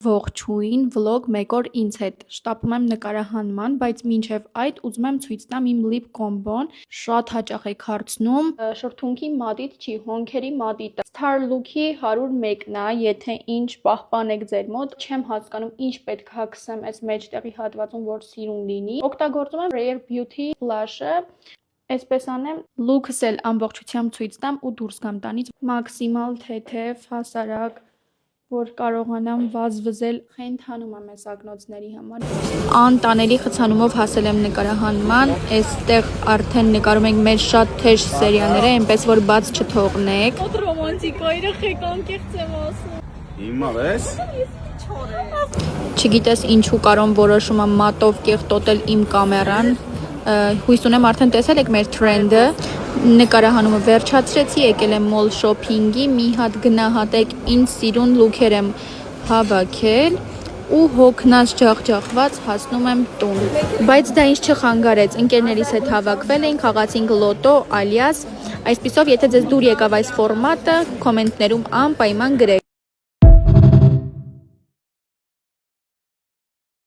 Ողջույն, վլոգ մեկ օր ինձ հետ, շտապում եմ նկարահանման, բայց մինչև այդ ուզում եմ ցույց տամ իմ լիպ կոմբոն, շատ հաճախ եք հարցնում, շրթունքի մատիտ չի, հոնքերի մատիտը, Star Look-ի 101-ն է, եթե ինչ պահպանեք ձեր մոտ, չեմ հասկանում ինչ պետք է հագսեմ այս մեջտեղի հատվածում, որ սիրուն լինի, օգտագործում եմ Rare Beauty Blush-ը, Այսպես անեմ, լուքս էլ ամբողջությամբ ցույց տամ ու դուրս գամ տանից, մաքսիմալ թեթև, հասարակ, որ կարողանամ վազվզել, խենթանում եմ այս ակնոցների համար։ Անտանելի խցանումով հասել եմ նկարահանման, այստեղ արդեն նկարում ենք մեր շատ թեժ սերիաները, այնպես որ բաց չթողնեք։ Ոտ ռոմանտիկա, երեխեք անկեղծ եմ ասում։ Հիմա ես։ Չգիտես ինչու Կարոն որոշում է մատով կեղտոտել իմ կամերան։ Հույս ունեմ արդեն տեսել եք մեր թրենդը, նկարահանումը վերջացրեցի, եկել եմ մոլ շոփինգի, մի հատ գնահատեք ինչ սիրուն լուքեր եմ հավաքել ու հոգնած ջախջախված հասնում եմ տուն, բայց դա ինձ չխանգարեց, ընկերներիս հետ հավաքվել էինք, խաղացինք լոտո, ալյաս, այսպիսով եթե ձեզ դուր եկավ այս ֆորմատը, կոմենտներում անպայման գրեք։